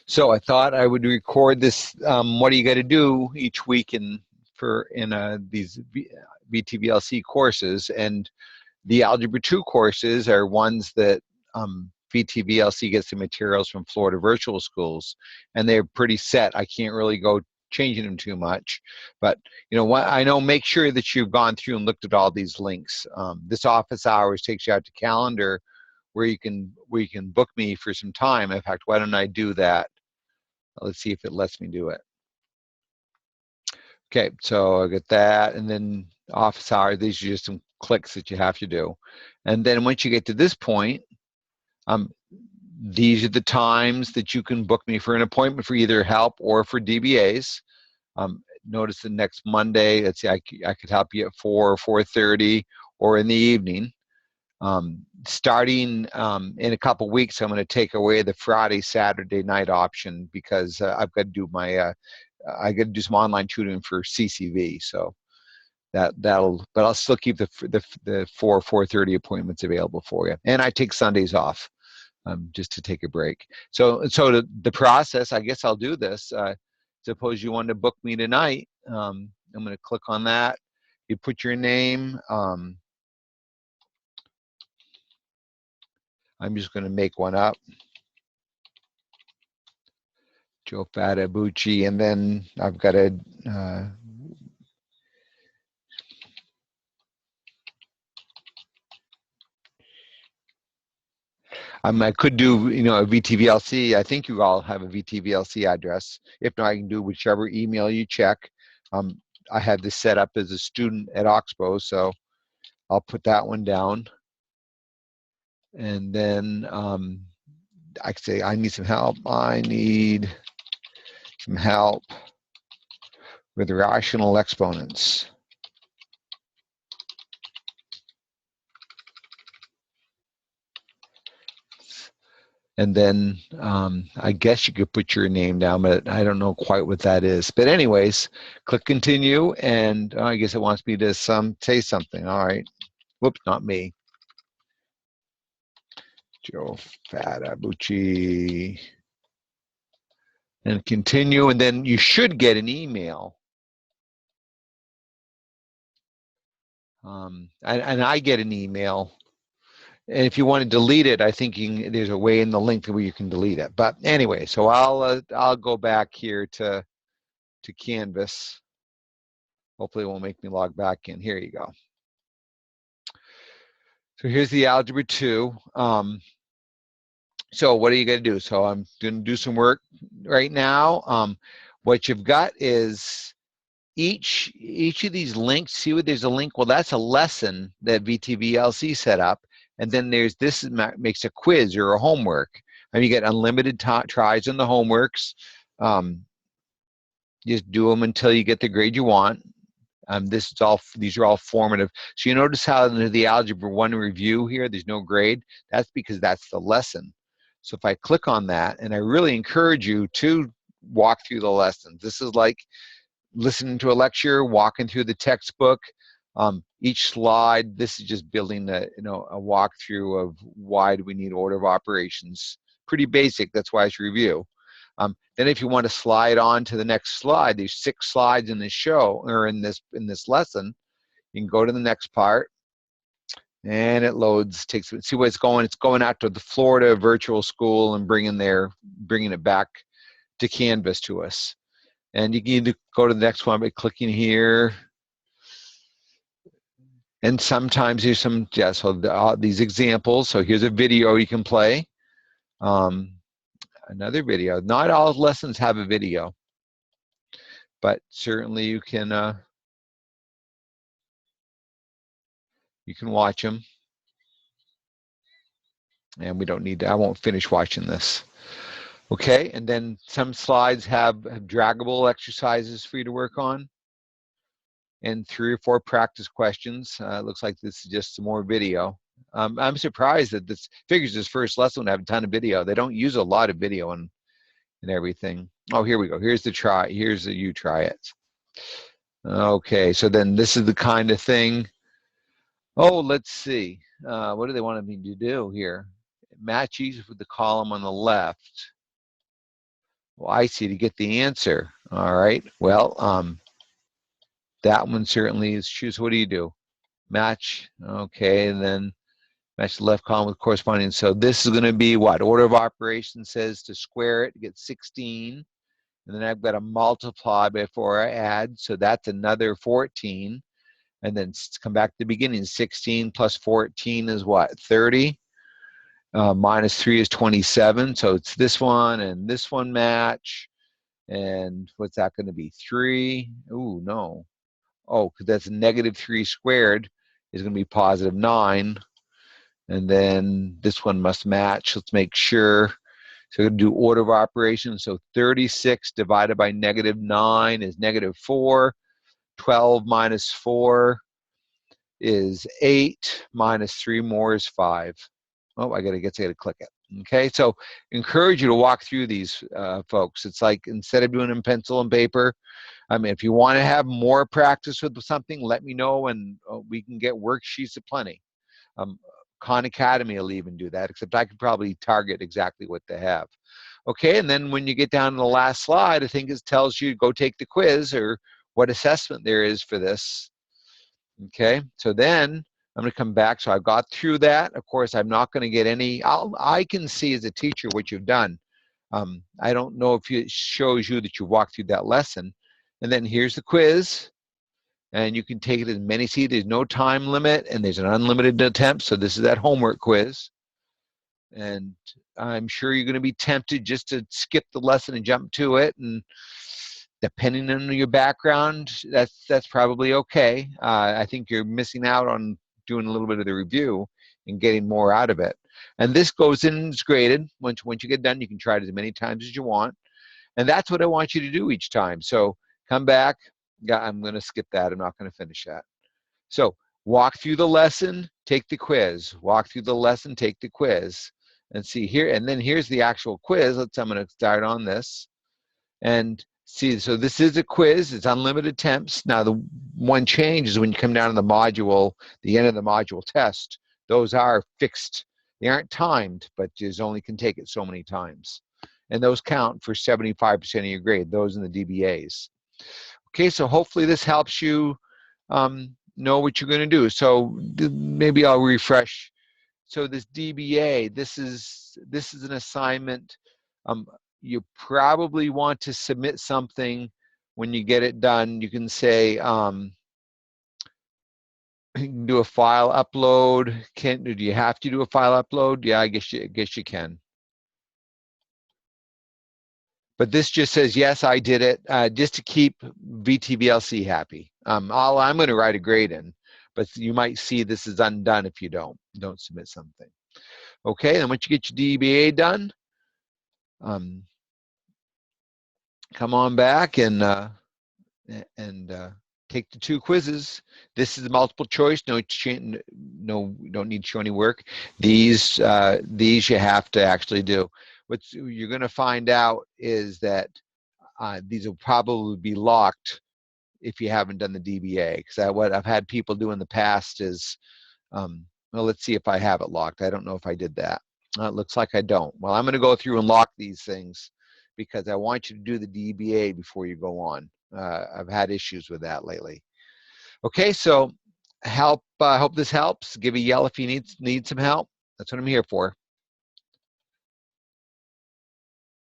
So I thought I would record this. What do you got to do each week in these VTVLC courses? And the Algebra 2 courses are ones that VTVLC gets the materials from Florida Virtual Schools, and they're pretty set. I can't really go changing them too much, but I know. Make sure that you've gone through and looked at all these links. This office hours takes you out to calendar, where you can book me for some time. In fact, why don't I do that? Let's see if it lets me do it. Okay, so I get that, and then office hours. These are just some clicks that you have to do, and then once you get to this point, these are the times that you can book me for an appointment for either help or for DBAs. Notice the next Monday. Let's see, I could help you at 4 or 4:30, or in the evening. Starting in a couple weeks, I'm going to take away the Friday, Saturday night option because I've got to do my I got to do some online tutoring for CCV. So that'll, but I'll still keep the 4:30 appointments available for you, and I take Sundays off just to take a break. So the process, I guess I'll do this. Suppose you want to book me tonight. I'm going to click on that. You put your name. I'm just going to make one up. Joe Fatabucci, and then I've got a I could do a VTVLC. I think you all have a VTVLC address. If not, I can do whichever email you check. I had this set up as a student at Oxbow, so I'll put that one down. And then I could say I need some help. I need some help with rational exponents. And then I guess you could put your name down, but I don't know quite what that is. But anyways, click continue, and I guess it wants me to say something. All right. Whoops, not me. Joe Fatabucci. And continue, and then you should get an email. And I get an email. And if you want to delete it, I think there's a way in the link where you can delete it. But anyway, so I'll go back here to Canvas. Hopefully it won't make me log back in. Here you go. So here's the Algebra 2. So what are you going to do? So I'm going to do some work right now. What you've got is each of these links. See what there's a link? Well, that's a lesson that VTVLC set up. And then this makes a quiz or a homework. And you get unlimited tries on the homeworks. Just do them until you get the grade you want. These are all formative. So you notice how in the Algebra 1 review here, there's no grade. That's because that's the lesson. So if I click on that, and I really encourage you to walk through the lessons. This is like listening to a lecture, walking through the textbook. Each slide, this is just building a walkthrough of why do we need order of operations. Pretty basic, that's why it's review. Then if you want to slide on to the next slide, there's 6 slides in this show, or in this lesson. You can go to the next part, and it loads, see where it's going. It's going out to the Florida Virtual School and bringing it back to Canvas to us. And you can go to the next one by clicking here. And sometimes there's some, so these examples. So here's a video you can play. Another video. Not all lessons have a video, but certainly you can watch them. And we don't need to, I won't finish watching this. Okay, and then some slides have draggable exercises for you to work on, and 3 or 4 practice questions. It looks like this is just some more video. I'm surprised that this first lesson would have a ton of video. They don't use a lot of video and everything. Oh, here we go. Here's the try. Here's the you try it. Okay, so then this is the kind of thing. Oh, let's see. What do they want me to do here? Match each with the column on the left. Well, I see, to get the answer. All right. Well, that one certainly is true. So what do you do? Match. Okay, and then match the left column with corresponding. So this is going to be what? Order of operations says to square it, get 16. And then I've got to multiply before I add. So that's another 14. And then come back to the beginning. 16 plus 14 is what? 30. Minus 3 is 27. So it's this one and this one match. And what's that going to be? 3. Ooh, no. Oh, because that's negative 3 squared is going to be positive 9. And then this one must match. Let's make sure. So we're going to do order of operations. So 36 divided by negative 9 is negative 4. 12 minus 4 is 8. Minus 3 more is 5. Oh, I got to click it. Okay, so encourage you to walk through these, folks. It's like instead of doing it in pencil and paper, I mean, if you want to have more practice with something, let me know, and we can get worksheets aplenty. Khan Academy will even do that, except I could probably target exactly what they have. Okay, and then when you get down to the last slide, I think it tells you to go take the quiz or what assessment there is for this. Okay, so then I'm going to come back. So I've got through that. Of course, I'm not going to get any. I can see as a teacher what you've done. I don't know if it shows you that you walked through that lesson. And then here's the quiz. And you can take it as many. See, there's no time limit, and there's an unlimited attempt. So this is that homework quiz. And I'm sure you're going to be tempted just to skip the lesson and jump to it. And depending on your background, that's probably okay. I think you're missing out on doing a little bit of the review and getting more out of it. And this goes in and it's graded. Once you get done, you can try it as many times as you want. And that's what I want you to do each time. So come back. Yeah, I'm going to skip that. I'm not going to finish that. So walk through the lesson, take the quiz. Walk through the lesson, take the quiz. And see here, and then here's the actual quiz. I'm going to start on this. And see, so this is a quiz. It's unlimited attempts. Now, the one change is when you come down to the module, the end of the module test, those are fixed. They aren't timed, but you only can take it so many times. And those count for 75% of your grade, those in the DBAs. Okay, so hopefully this helps you know what you're going to do. So maybe I'll refresh. So this DBA, this is an assignment. You probably want to submit something when you get it done. You can say, you can do a file upload. Do you have to do a file upload? Yeah, I guess you can. But this just says, yes, I did it, just to keep VTVLC happy. I'm going to write a grade in, but you might see this is undone if you don't submit something. Okay, and once you get your DBA done, come on back and take the 2 quizzes. This is multiple choice. No, you don't need to show any work. These you have to actually do. What you're going to find out is that these will probably be locked if you haven't done the DBA. Because what I've had people do in the past is, well, let's see if I have it locked. I don't know if I did that. It looks like I don't. Well, I'm going to go through and lock these things because I want you to do the DBA before you go on. I've had issues with that lately. Okay, so hope this helps. Give a yell if you need some help. That's what I'm here for.